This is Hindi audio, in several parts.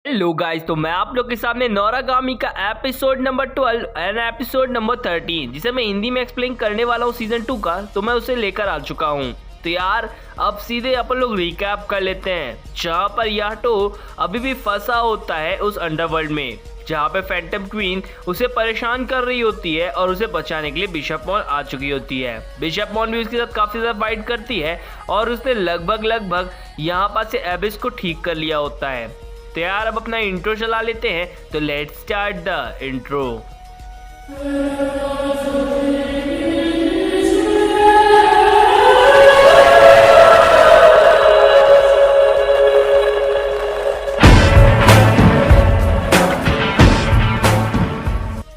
हेलो गाइस, तो मैं आप लोग के सामने नोरागामी का episode number 12 and episode number 13 जिसे मैं हिंदी में एक्सप्लेन करने वाला हूँ सीजन 2 का, तो मैं उसे लेकर आ चुका हूँ। तो यार अब सीधे अपन लोग रिकैप कर लेते हैं, जहाँ पर याटो अभी भी फंसा होता है उस अंडरवर्ल्ड में, जहाँ पे फैंटम क्वीन उसे परेशान कर रही होती है और उसे बचाने के लिए बिशप मॉन आ चुकी होती है। बिशप मॉन भी उसके साथ काफ़ी ज़्यादा फाइट करती है और उसने लगभग यहाँ पास से एबिस को ठीक कर लिया होता है। तो यार अब अपना इंट्रो चला लेते हैं, तो let's start the intro.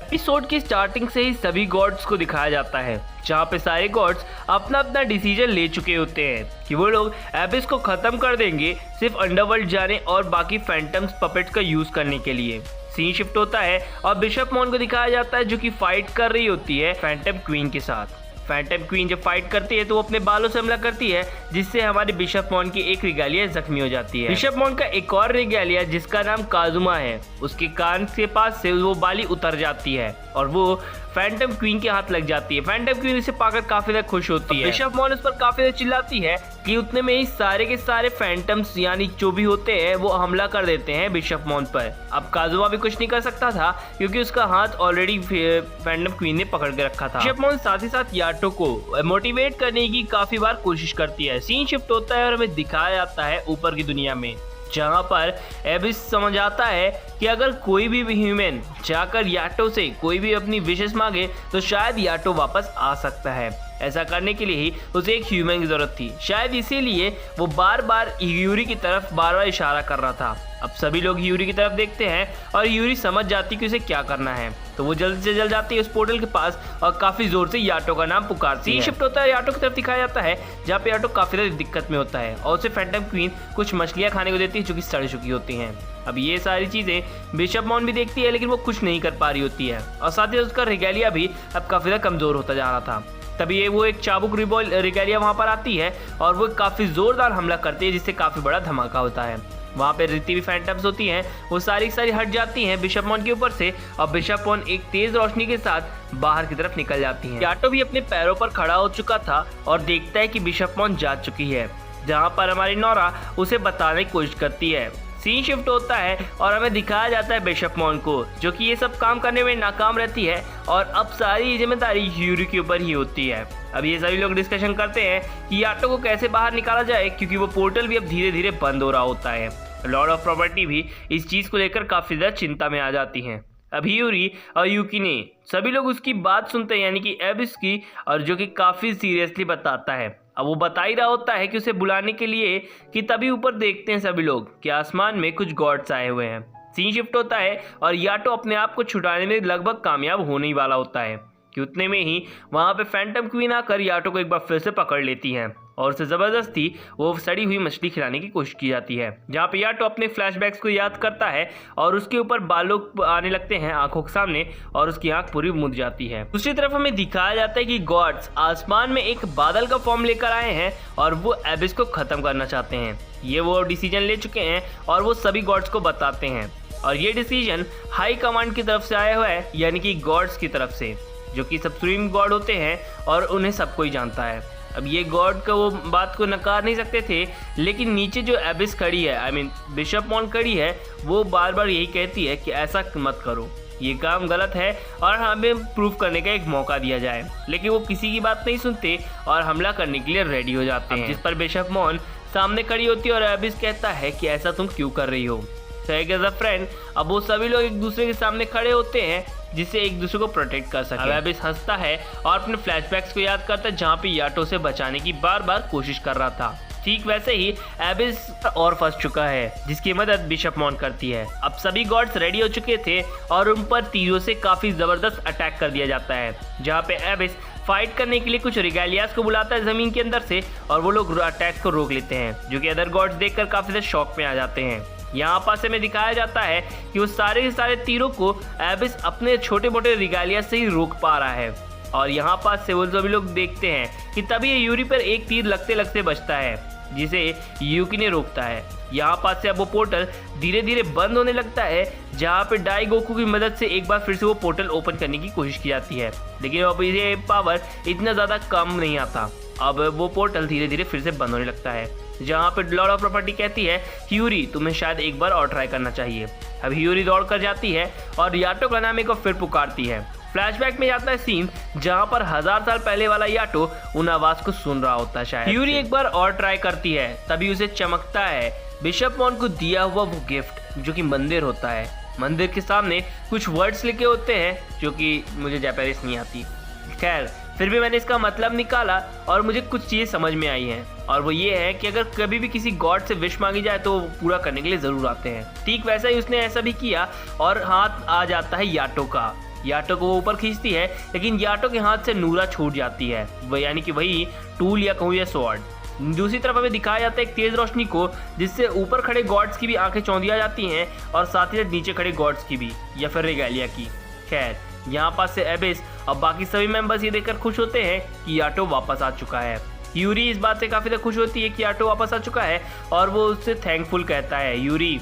Episode की स्टार्टिंग से ही सभी गॉड्स को दिखाया जाता है, जहाँ पे सारे गॉड्स अपना अपना डिसीजन ले चुके होते हैं कि वो लोग एबिस को खत्म कर देंगे सिर्फ अंडरवर्ल्ड जाने और बाकी फैंटम्स पपेट्स का यूज करने के लिए। सीन शिफ्ट होता है और बिशप मॉन को दिखाया जाता है जो कि फाइट कर रही होती है फैंटम क्वीन के साथ। फैंटम क्वीन जब फाइट करती है तो वो अपने बालों से हमला करती है, जिससे हमारे बिशप मॉन की एक रिगालिया जख्मी हो जाती है। बिशप मॉन का एक और रिगालिया जिसका नाम काजुमा है, उसके कान के पास से वो बाली उतर जाती है और वो फैंटम क्वीन के हाथ लग जाती है। फैंटम क्वीन इसे पाकर काफी ज्यादा खुश होती है। बिशप मॉन उस पर काफी ज्यादा चिल्लाती है कि उतने में ही सारे के सारे फैंटम्स यानी जो भी होते हैं वो हमला कर देते हैं बिशप मॉन पर। अब काजुमा भी कुछ नहीं कर सकता था क्योंकि उसका हाथ ऑलरेडी फैंटम क्वीन ने पकड़ के रखा था। बिशप मॉन साथ ही साथ याटो को मोटिवेट करने की काफी बार कोशिश करती है। सीन शिफ्ट होता है और हमें दिखाया जाता है ऊपर की दुनिया में, जहाँ पर एबिस समझ आता है कि अगर कोई भी ह्यूमन जाकर याटो से कोई भी अपनी विशेष मांगे तो शायद याटो वापस आ सकता है। ऐसा करने के लिए ही उसे एक ह्यूमन की जरूरत थी, शायद इसीलिए वो बार बार यूरी की तरफ बार बार इशारा कर रहा था। अब सभी लोग यूरी की तरफ देखते हैं और यूरी समझ जाती कि उसे क्या करना है, तो वो जल्द से जल्द जाती है उस पोर्टल के पास और काफी जोर से याटो का नाम पुकारती है। शिफ्ट होता है याटो की तरफ दिखाया जाता है, जहाँ पे याटो काफी ज्यादा दिक्कत में होता है और उसे फैंटम क्वीन कुछ मछलियां खाने को देती है जो कि सड़ चुकी होती हैं। अब ये सारी चीजें बिशप मॉन भी देखती है, लेकिन वो कुछ नहीं कर पा रही होती है और साथ ही उसका रिगैलिया भी अब काफी ज्यादा कमजोर होता जा रहा था। तभी वो एक चाबुक रिगैलिया वहां पर आती है और वो काफी जोरदार हमला करती है, जिससे काफी बड़ा धमाका होता है। वहाँ पे जितनी भी फैंटम्स होती हैं वो सारी हट जाती हैं बिशप मॉन के ऊपर से और बिशप मॉन एक तेज रोशनी के साथ बाहर की तरफ निकल जाती हैं। याटो भी अपने पैरों पर खड़ा हो चुका था और देखता है कि बिशप मॉन जा चुकी है, जहाँ पर हमारी नोरा उसे बताने की कोशिश करती है। सीन शिफ्ट होता है और हमें दिखाया जाता है बिशप मॉन को, जो कि ये सब काम करने में नाकाम रहती है और अब सारी जिम्मेदारी यूरी के ऊपर ही होती है। अब ये सभी लोग डिस्कशन करते हैं कि याटो को कैसे बाहर निकाला जाए, क्योंकि वो पोर्टल भी अब धीरे धीरे बंद हो रहा होता है। लॉर्ड ऑफ प्रॉपर्टी भी इस चीज़ को लेकर काफ़ी ज़्यादा चिंता में आ जाती हैं। अभी यूरी और यूकी सभी लोग उसकी बात सुनते हैं, यानी कि एबिस की, और जो कि काफ़ी सीरियसली बताता है। अब वो बता ही रहा होता है कि उसे बुलाने के लिए, कि तभी ऊपर देखते हैं सभी लोग कि आसमान में कुछ गॉड्स आए हुए हैं। सीन शिफ्ट होता है और याटो अपने आप को छुड़ाने में लगभग कामयाब होने ही वाला होता है कि उतने में ही वहाँ पे फैंटम क्वीन आकर याटो को एक बार फिर से पकड़ लेती हैं और उसे जबरदस्ती वो सड़ी हुई मछली खिलाने की कोशिश की जाती है, जहाँ पे याटो अपने फ्लैशबैक्स को याद करता है और उसके ऊपर बालों आने लगते हैं आंखों के सामने और उसकी आंख पूरी मुड़ जाती है। दूसरी तरफ हमें दिखाया जाता है कि गॉड्स आसमान में एक बादल का फॉर्म लेकर आए हैं और वो एबिस को खत्म करना चाहते हैं। ये वो डिसीजन ले चुके हैं और वो सभी गॉड्स को बताते हैं और ये डिसीजन हाई कमांड की तरफ से आया हुआ है, यानी कि गॉड्स की तरफ से, जो कि सुप्रीम गॉड होते हैं और उन्हें सब कोई जानता है। अब ये गॉड का वो बात को नकार नहीं सकते थे, लेकिन नीचे जो एबिस खड़ी है, बिशप मॉन खड़ी है, वो बार बार यही कहती है कि ऐसा मत करो, ये काम गलत है और हमें प्रूफ करने का एक मौका दिया जाए। लेकिन वो किसी की बात नहीं सुनते और हमला करने के लिए रेडी हो जाते हैं, जिस पर बिशप मॉन सामने खड़ी होती है और एबिस कहता है कि ऐसा तुम क्यों कर रही हो। एज अ फ्रेंड अब वो सभी लोग एक दूसरे के सामने खड़े होते हैं, जिससे एक दूसरे को प्रोटेक्ट कर सके। अब एबिस हंसता है और अपने फ्लैशबैक्स को याद करता है, जहाँ पे याटो से बचाने की बार बार कोशिश कर रहा था। ठीक वैसे ही एबिस और फंस चुका है, जिसकी मदद बिशप मॉन करती है। अब सभी गॉड्स रेडी हो चुके थे और उन पर तीरों से काफी जबरदस्त अटैक कर दिया जाता है, जहाँ पे एबिस फाइट करने के लिए कुछ रिगैलियास को बुलाता है जमीन के अंदर से और वो लोग अटैक्स को रोक लेते हैं, जो कि अदर गॉड्स देखकर काफी ज्यादा शॉक में आ जाते हैं। यहाँ पास में दिखाया जाता है कि वो सारे के सारे तीरों को एबिस अपने छोटे मोटे रिगालिया से ही रोक पा रहा है और यहाँ पास से वो सभी लोग देखते हैं कि तभी यूरी पर एक तीर लगते लगते बचता है। जिसे यूकी ने रोकता है। यहाँ पास से अब वो पोर्टल धीरे धीरे बंद होने लगता है, जहाँ पे डाई गोकू की मदद से एक बार फिर से वो पोर्टल ओपन करने की कोशिश की जाती है, लेकिन अब ये पावर इतना ज़्यादा कम नहीं आता। अब वो पोर्टल धीरे धीरे फिर से बंद होने लगता है, जहाँ पे लॉर्ड ऑफ प्रॉपर्टी कहती है ह्यूरी तुम्हें शायद एक बार और ट्राई करना चाहिए। अब ह्यूरी दौड़ कर जाती है और याटो का नाम को फिर पुकारती है। फ्लैशबैक में जाता है सीन जहाँ पर 1000 साल पहले वाला याटो उन आवाज़ को सुन रहा होता है शायद। ह्यूरी एक बार और ट्राई करती है, तभी उसे चमकता है बिशप मॉन को दिया हुआ वो गिफ्ट, जो कि मंदिर होता है। मंदिर के सामने कुछ वर्ड्स लिखे होते हैं जो कि मुझे जापानीज नहीं आती। खैर फिर भी मैंने इसका मतलब निकाला और मुझे कुछ चीज़ें समझ में आई हैं, और वो ये है कि अगर कभी भी किसी गॉड से विश मांगी जाए तो वो पूरा करने के लिए ज़रूर आते हैं। ठीक वैसा ही उसने ऐसा भी किया और हाथ आ जाता है याटो का। याटो को वो ऊपर खींचती है, लेकिन याटो के हाथ से नूरा छूट जाती है, वो यानी कि वही टूल या कहूँ या स्वॉर्ड। दूसरी तरफ हमें दिखाया जाता है एक तेज रोशनी को, जिससे ऊपर खड़े गॉड्स की भी आंखें चौंधिया जाती हैं और साथ ही साथ नीचे खड़े गॉड्स की भी, या फिर रेगालिया की। खैर यहाँ पास से एबिस और बाकी सभी मेंबर्स ये देखकर खुश होते हैं कि याटो वापस आ चुका है। यूरी इस बात से काफ़ी ज़्यादा खुश होती है कि याटो वापस आ चुका है, और वो उससे थैंकफुल कहता है यूरी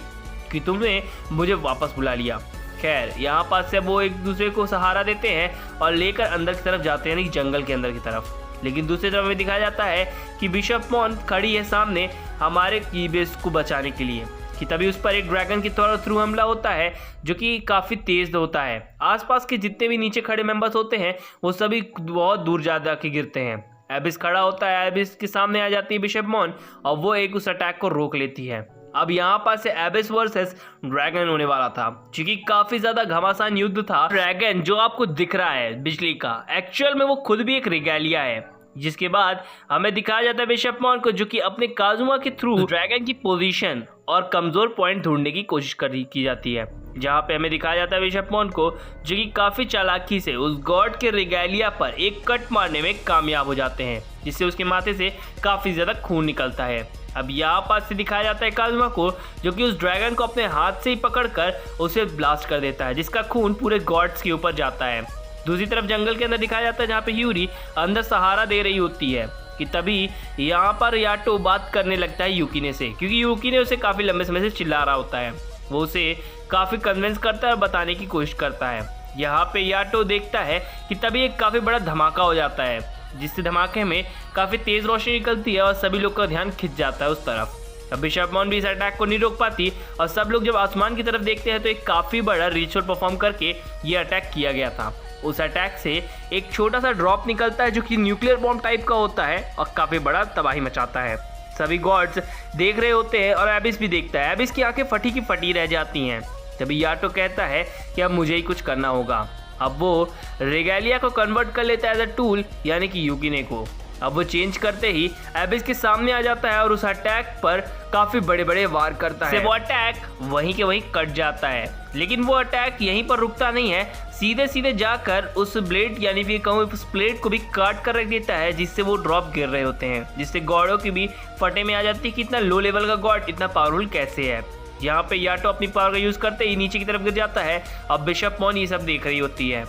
कि तुमने मुझे वापस बुला लिया। खैर यहाँ पास से वो एक दूसरे को सहारा देते हैं और लेकर अंदर की तरफ जाते हैं, यानी जंगल के अंदर की तरफ। लेकिन दूसरी तरफ में दिखाया जाता है कि बिशप मॉन खड़ी है सामने हमारे कीबेस को बचाने के लिए, कि तभी उस पर एक ड्रैगन की थ्रू हमला होता है जो कि काफ़ी तेज़ होता है। आसपास के जितने भी नीचे खड़े मेंबर्स होते हैं वो सभी बहुत दूर जा के गिरते हैं। एबिस खड़ा होता है, एबिस के सामने आ जाती है बिशप मॉन और वो एक उस अटैक को रोक लेती है। अब यहाँ पास से एबिस वर्सेस ड्रैगन होने वाला था, क्योंकि काफी ज्यादा घमासान युद्ध था। ड्रैगन जो आपको दिख रहा है बिजली का, एक्चुअल में वो खुद भी एक रेगालिया है। जिसके बाद हमें दिखाया जाता है बिशप मॉन को, जो कि अपने काजुमा के थ्रू ड्रैगन की पोजीशन और कमजोर पॉइंट ढूंढने की कोशिश की जाती है। जहाँ पे हमें दिखाया जाता है बिशप मॉन को, जो कि काफी चालाकी से उस गॉड के रेगालिया पर एक कट मारने में कामयाब हो जाते हैं, जिससे उसके माथे से काफी ज्यादा खून निकलता है। अब यहाँ पास से दिखाया जाता है काजुमा को, जो कि उस ड्रैगन को अपने हाथ से ही पकड़कर उसे ब्लास्ट कर देता है, जिसका खून पूरे गॉड्स के ऊपर जाता है। दूसरी तरफ जंगल के अंदर दिखाया जाता है जहाँ पे ह्यूरी अंदर सहारा दे रही होती है, कि तभी यहाँ पर याटो बात करने लगता है यूकीने से, क्योंकि यूकीने उसे काफ़ी लंबे समय से चिल्ला रहा होता है। वो उसे काफ़ी कन्विंस करता है और बताने की कोशिश करता है। यहाँ पे याटो देखता है कि तभी एक काफ़ी बड़ा धमाका हो जाता है, जिससे धमाके में काफ़ी तेज़ रोशनी निकलती है और सभी लोग का ध्यान खिंच जाता है उस तरफ। अब बिशप मॉन भी इस अटैक को नहीं रोक पाती और सब लोग जब आसमान की तरफ देखते हैं तो एक काफ़ी बड़ा रिचुअल परफॉर्म करके ये अटैक किया गया था। उस अटैक से एक छोटा सा ड्रॉप निकलता है जो कि न्यूक्लियर बॉम्ब टाइप का होता है और काफ़ी बड़ा तबाही मचाता है। सभी गॉड्स देख रहे होते हैं और एबिस भी देखता है। एबिस की आंखें फटी की फटी रह जाती हैं। तभी याटो कहता है कि अब मुझे ही कुछ करना होगा। अब वो रेगालिया को कन्वर्ट कर लेता है एज अ टूल, यानी कि यूकीने को। अब वो चेंज करते ही एबिस के सामने आ जाता है और उस अटैक पर काफ़ी बड़े बड़े वार करता है। वो अटैक वहीं के वहीं कट जाता है, लेकिन वो अटैक यहीं पर रुकता नहीं है, सीधे सीधे जाकर उस ब्लेड यानी फिर कहूँ उस प्लेट को भी काट कर रख देता है, जिससे वो ड्रॉप गिर रहे होते हैं, जिससे गॉडों की भी फटे में आ जाती है कि इतना लो लेवल का गॉड इतना पावरफुल कैसे है। यहाँ पे याटो अपनी पावर का यूज़ करते ही नीचे की तरफ गिर जाता है। अब बिशप मॉन ये सब देख रही होती है।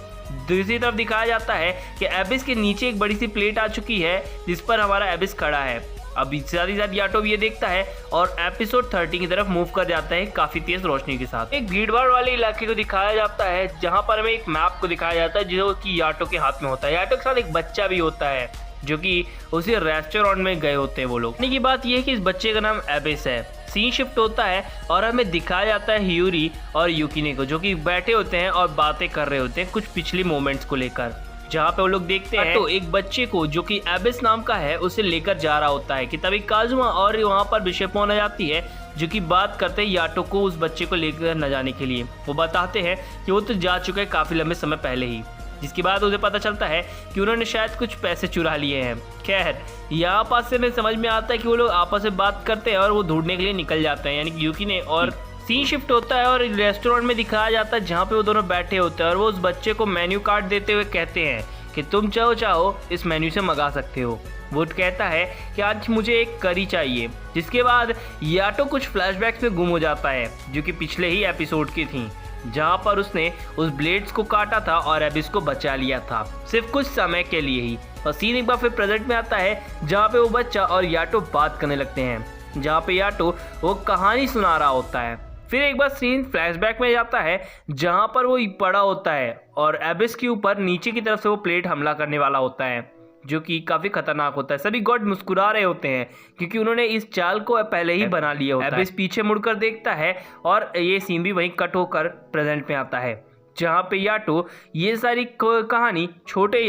दूसरी तरफ दिखाया जाता है कि एबिस के नीचे एक बड़ी सी प्लेट आ चुकी है, जिस पर हमारा एबिस खड़ा है। अब साथ ही साथ याटो भी ये देखता है और एपिसोड 30 की तरफ मूव कर जाता है काफ़ी तेज रोशनी के साथ। एक भीड़भाड़ वाले इलाके को दिखाया जाता है, जहाँ पर हमें एक मैप को दिखाया जाता है जो कि याटो के हाथ में होता है। याटो के साथ एक बच्चा भी होता है जो कि उसी रेस्टोरेंट में गए होते हैं वो लोग। की बात यह है कि इस बच्चे का नाम एबिस है। सीन शिफ्ट होता है और हमें दिखाया जाता है ह्यूरी और यूकीने को, जो कि बैठे होते हैं और बातें कर रहे होते हैं कुछ पिछली मोमेंट्स को लेकर, जहाँ पे वो लोग देखते हैं तो एक बच्चे को जो कि एबिस नाम का है उसे लेकर जा रहा होता है, कि तभी काजुमा और वहाँ पर बिशप मॉन आ जाती है, जो कि बात करते हैं याटो को उस बच्चे को लेकर न जाने के लिए। वो बताते हैं कि वो तो जा चुका है काफ़ी लंबे समय पहले ही, जिसके बाद उसे पता चलता है कि उन्होंने शायद कुछ पैसे चुरा लिए हैं। खैर यहाँ पास से हमें समझ में आता है कि वो लोग आपस में बात करते हैं और वो ढूंढने के लिए निकल जाते हैं, यानी कि यूकीने। और सीन शिफ्ट होता है और रेस्टोरेंट में दिखाया जाता है जहाँ पे वो दोनों बैठे होते हैं और वो उस बच्चे को मेन्यू कार्ड देते हुए कहते हैं कि तुम चाहो इस मेन्यू से मंगा सकते हो। वो कहता है कि आज मुझे एक करी चाहिए, जिसके बाद याटो कुछ फ्लैशबैक्स में गुम हो जाता है जो कि पिछले ही एपिसोड की थी। जहां पर उसने उस ब्लेड्स को काटा था और एबिस को बचा लिया था, सिर्फ कुछ समय के लिए ही। और सीन एक बार फिर प्रेजेंट में आता है जहां पे वो बच्चा और याटो बात करने लगते हैं, जहां पे याटो वो कहानी सुना रहा होता है। फिर एक बार सीन फ्लैशबैक में जाता है जहां पर वो पड़ा होता है और एबिस के ऊपर नीचे की तरफ से वो प्लेट हमला करने वाला होता है, जो कि काफ़ी खतरनाक होता है। सभी गॉड मुस्कुरा रहे होते हैं क्योंकि उन्होंने इस चाल को पहले ही बना लिया होता है। एबिस पीछे मुड़कर देखता है और ये सीन भी वहीं कट होकर प्रेजेंट में आता है, जहाँ पे याटो ये सारी कहानी छोटे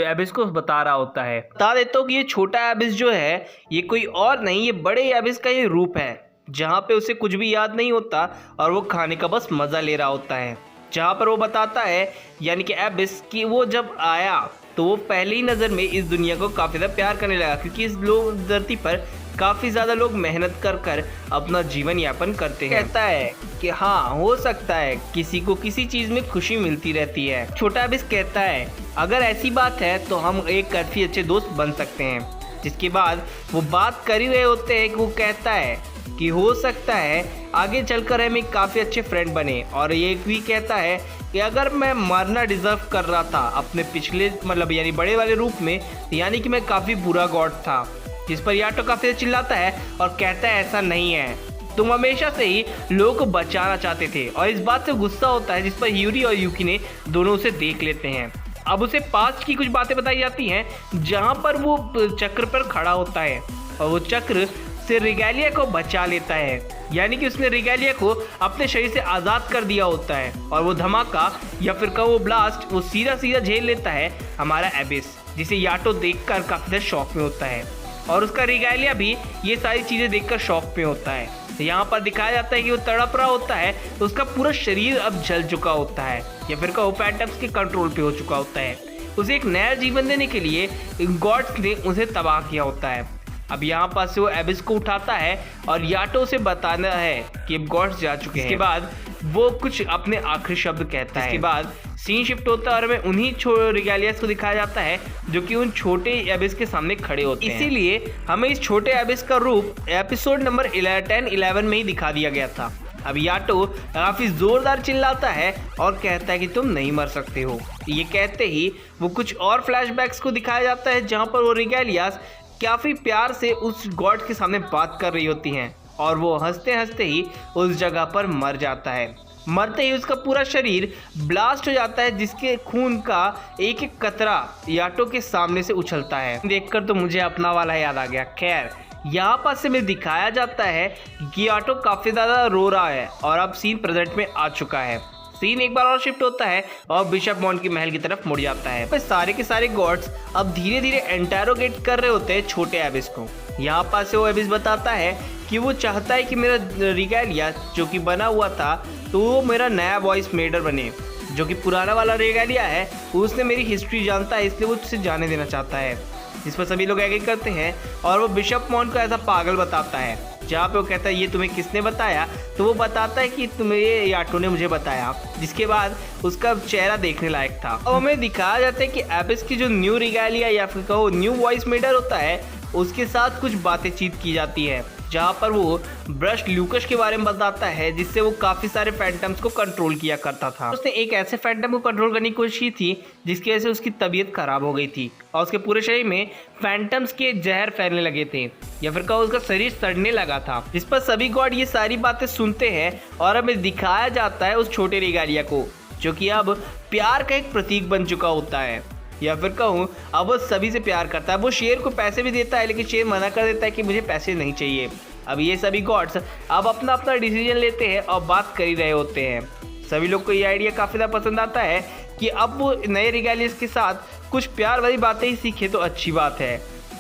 एबिस को बता रहा होता है। बता देता हूँ कि ये छोटा एबिस जो है ये कोई और नहीं, ये बड़े एबिस का ये रूप है, जहाँ पे उसे कुछ भी याद नहीं होता और वो खाने का बस मज़ा ले रहा होता है। जहाँ पर वो बताता है यानी कि एबिस कि वो जब आया तो वो पहली ही नज़र में इस दुनिया को काफ़ी ज़्यादा प्यार करने लगा, क्योंकि इस लोग धरती पर काफ़ी ज़्यादा लोग मेहनत कर कर अपना जीवन यापन करते हैं। कहता है कि हाँ, हो सकता है किसी को किसी चीज़ में खुशी मिलती रहती है। छोटा एबिस कहता है अगर ऐसी बात है तो हम एक काफ़ी अच्छे दोस्त बन सकते हैं। जिसके बाद वो बात कर ही रहे होते हैं कि वो कहता है कि हो सकता है आगे चलकर हम एक काफ़ी अच्छे फ्रेंड बने, और ये भी कहता है कि अगर मैं मरना डिज़र्व कर रहा था अपने पिछले मतलब यानी बड़े वाले रूप में, यानी कि मैं काफ़ी बुरा गॉड था। जिस पर याटो काफ़ी चिल्लाता है और कहता है ऐसा नहीं है, तुम हमेशा से ही लोगों को बचाना चाहते थे। और इस बात से गुस्सा होता है, जिस पर ह्यूरी और यूकी ने दोनों उसे देख लेते हैं। अब उसे पास्ट की कुछ बातें बताई जाती हैं, जहाँ पर वो चक्र पर खड़ा होता है और वो चक्र से रिगेलिया को बचा लेता है, यानी कि उसने रिगेलिया को अपने शरीर से आज़ाद कर दिया होता है। और वो धमाका या फिर कहो वो ब्लास्ट वो सीधा सीधा झेल लेता है हमारा एबिस, जिसे याटो देखकर काफ़ी ज़्यादा शॉक में होता है, और उसका रिगेलिया भी ये सारी चीज़ें देखकर शॉक में होता है। यहाँ पर दिखाया जाता है कि वो तड़प रहा होता है, तो उसका पूरा शरीर अब जल चुका होता है, या फिर कहो फैंटम्स के कंट्रोल पे हो चुका होता है। उसे एक नया जीवन देने के लिए गॉड्स ने उसे तबाह किया होता है। अब यहाँ पर से वो एबिस को उठाता है और याटो से बताना है कि अब गॉड्स जा चुके हैं। इसके बाद वो कुछ अपने आखिरी शब्द कहता है। इसके बाद सीन शिफ्ट होता है और हमें उन्हीं रिगेलियास को दिखाया जाता है जो कि उन छोटे एबिस के सामने खड़े होते हैं। इसीलिए हमें इस छोटे एबिस का रूप एपिसोड नंबर 10-11 में ही दिखा दिया गया था। अब याटो काफ़ी ज़ोरदार चिल्लाता है और कहता है कि तुम नहीं मर सकते हो। ये कहते ही वो कुछ और फ्लैशबैक्स को दिखाया जाता है, जहाँ पर वो रिगेलियास काफ़ी प्यार से उस गॉड के सामने बात कर रही होती हैं, और वो हंसते हंसते ही उस जगह पर मर जाता है। मरते ही उसका पूरा शरीर ब्लास्ट हो जाता है, जिसके खून का एक एक कतरा याटो के सामने से उछलता है। देखकर तो मुझे अपना वाला याद आ गया। खैर, यहाँ पर से में दिखाया जाता है कि याटो काफ़ी ज़्यादा रो रहा है और अब सीन प्रेजेंट में आ चुका है। सीन एक बार और शिफ्ट होता है और बिशप मॉन्ट की महल की तरफ मुड़ जाता है। पर सारे के सारे गॉड्स अब धीरे धीरे इंटेरोगेट कर रहे होते हैं छोटे एबिस को। यहाँ पर से वो एबिस बताता है कि वो चाहता है कि मेरा रिगेलिया जो कि बना हुआ था तो वो मेरा नया वॉइस मेडर बने। जो कि पुराना वाला रिगेलिया है उसने मेरी हिस्ट्री जानता है, इसलिए वो उससे जाने देना चाहता है। जिस पर सभी लोग एग्री करते हैं और वो बिशप मॉन्ट को ऐसा पागल बताता है। जहाँ पे वो कहता है ये तुम्हें किसने बताया, तो वो बताता है कि तुम्हें ये याटो ने मुझे बताया। जिसके बाद उसका चेहरा देखने लायक था। और हमें दिखाया जाता है कि एबिस की जो न्यू रिगेलिया या फिर कहो न्यू वॉइस मेडर होता है उसके साथ कुछ बातचीत की जाती है, जहाँ पर वो ब्रश ल्यूकस के बारे में बताता है जिससे वो काफ़ी सारे फैंटम्स को कंट्रोल किया करता था। उसने एक ऐसे फैंटम को कंट्रोल करने की कोशिश की थी जिसकी वजह से उसकी तबीयत खराब हो गई थी और उसके पूरे शरीर में फैंटम्स के जहर फैलने लगे थे, या फिर कहो उसका शरीर सड़ने लगा था। जिस पर सभी गॉड ये सारी बातें सुनते हैं और हमें दिखाया जाता है उस छोटे रिगेलिया को, जो कि अब प्यार का एक प्रतीक बन चुका होता है, या फिर कहूँ अब वो सभी से प्यार करता है। वो शेर को पैसे भी देता है, लेकिन शेर मना कर देता है कि मुझे पैसे नहीं चाहिए। अब ये सभी गॉड्स अब अपना अपना डिसीजन लेते हैं और बात कर ही रहे होते हैं। सभी लोग को ये आइडिया काफ़ी ज़्यादा पसंद आता है कि अब वो नए रिगेलियस के साथ कुछ प्यार वाली बातें ही सीखे तो अच्छी बात है,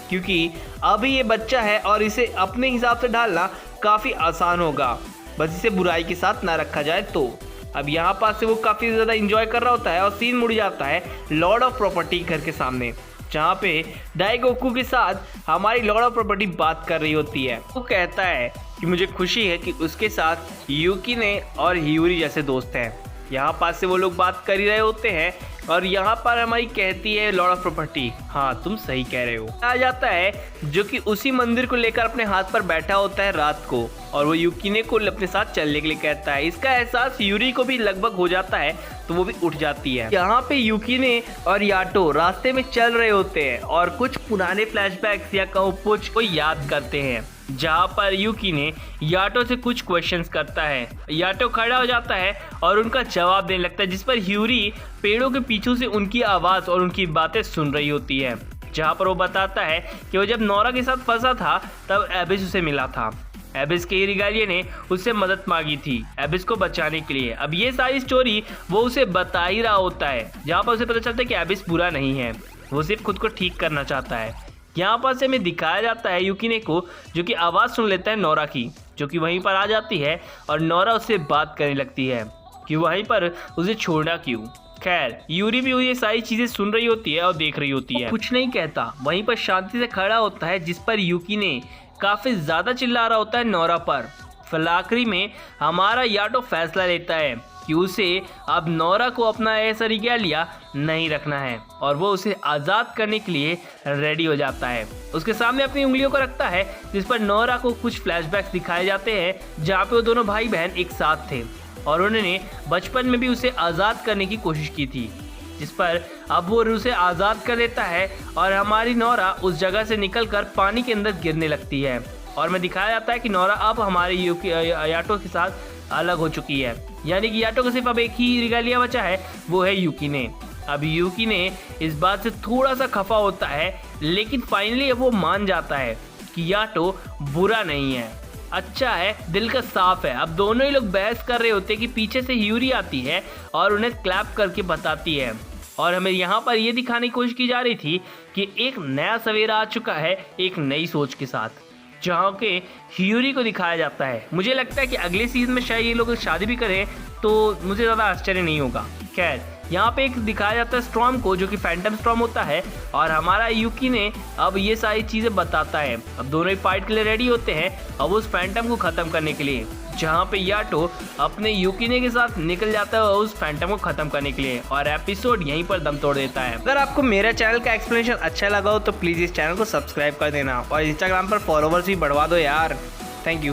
क्योंकि अभी ये बच्चा है और इसे अपने हिसाब से ढालना काफ़ी आसान होगा, बस इसे बुराई के साथ ना रखा जाए तो। अब यहाँ पास से वो काफ़ी ज़्यादा इंजॉय कर रहा होता है और सीन मुड़ जाता है लॉर्ड ऑफ प्रॉपर्टी घर के सामने, जहाँ पे डाइगोकू के साथ हमारी लॉर्ड ऑफ प्रॉपर्टी बात कर रही होती है। वो कहता है कि मुझे खुशी है कि उसके साथ यूकी ने और ह्यूरी जैसे दोस्त हैं। यहाँ पास से वो लोग बात कर ही रहे होते हैं और यहाँ पर हमारी कहती है लॉर्ड ऑफ प्रॉपर्टी, हाँ तुम सही कह रहे हो। आ जाता है जो कि उसी मंदिर को लेकर अपने हाथ पर बैठा होता है रात को, और वो युकिने को अपने साथ चलने के लिए कहता है। इसका एहसास यूरी को भी लगभग हो जाता है तो वो भी उठ जाती है। यहाँ पे युकिने और याटो रास्ते में चल रहे होते हैं और कुछ पुराने फ्लैशबैक्स या कहो कुछ को याद करते हैं, जहाँ पर युकिने याटो से कुछ क्वेश्चंस करता है। याटो खड़ा हो जाता है और उनका जवाब देने लगता है, जिस पर यूरी पेड़ों के पीछे से उनकी आवाज़ और उनकी बातें सुन रही होती है, जहाँ पर वो बताता है कि वो जब नोरा के साथ फंसा था तब एबिस उसे मिला था। एबिस के रिगालिया ने उससे मदद मांगी थी एबिस को बचाने के लिए। अब ये सारी स्टोरी वो उसे बता ही रहा होता है, जहाँ पर उसे पता चलता है कि एबिस बुरा नहीं है, वो सिर्फ खुद को ठीक करना चाहता है। यहाँ पर से हमें दिखाया जाता है युकिने को, जो कि आवाज़ सुन लेता है नोरा की, जो कि वहीं पर आ जाती है और नोरा उससे बात करने लगती है कि वहीं पर उसे छोड़ना क्यों। खैर यूरी भी ये सारी चीज़ें सुन रही होती है और देख रही होती है, कुछ नहीं कहता, वहीं पर शांति से खड़ा होता है, जिस पर युकिने काफ़ी ज़्यादा चिल्ला रहा होता है नोरा पर। फिर आखिरी में हमारा याटो फैसला लेता है कि उसे अब नोरा को अपना ऐसा रिगालिया नहीं रखना है और वो उसे आज़ाद करने के लिए रेडी हो जाता है। उसके सामने अपनी उंगलियों को रखता है, जिस पर नोरा को कुछ फ्लैशबैक्स दिखाए जाते हैं, जहाँ पे वो दोनों भाई बहन एक साथ थे और उन्होंने बचपन में भी उसे आज़ाद करने की कोशिश की थी, जिस पर अब वो उसे आज़ाद कर देता है और हमारी नोरा उस जगह से निकलकर पानी के अंदर गिरने लगती है। और में दिखाया जाता है कि नोरा अब हमारे याटो के साथ अलग हो चुकी है, यानी कि याटो को सिर्फ अब एक ही रिगालिया बचा है, वो है युकिने। अब युकिने इस बात से थोड़ा सा खफा होता है, लेकिन फाइनली अब वो मान जाता है कि याटो बुरा नहीं है, अच्छा है, दिल का साफ है। अब दोनों ही लोग बहस कर रहे होते हैं कि पीछे से यूरी आती है और उन्हें क्लैप करके बताती है, और हमें यहाँ पर ये दिखाने की कोशिश की जा रही थी कि एक नया सवेरा आ चुका है एक नई सोच के साथ, जहाँ के यूरी को दिखाया जाता है। मुझे लगता है कि अगले सीजन में शायद ये लोग शादी भी करें तो मुझे ज़्यादा आश्चर्य नहीं होगा। खैर यहाँ पे एक दिखाया जाता है स्टॉर्म को, जो कि फैंटम स्टॉर्म होता है, और हमारा युकिने अब ये सारी चीज़ें बताता है। अब दोनों ही फाइट के लिए रेडी होते हैं अब उस फैंटम को ख़त्म करने के लिए, जहाँ पे याटो अपने युकिने के साथ निकल जाता है उस फैंटम को ख़त्म करने के लिए, और एपिसोड यहीं पर दम तोड़ देता है। अगर आपको मेरा चैनल का एक्सप्लेनेशन अच्छा लगा हो तो प्लीज़ इस चैनल को सब्सक्राइब कर देना और इंस्टाग्राम पर फॉलोवर्स भी बढ़वा दो यार। Thank you.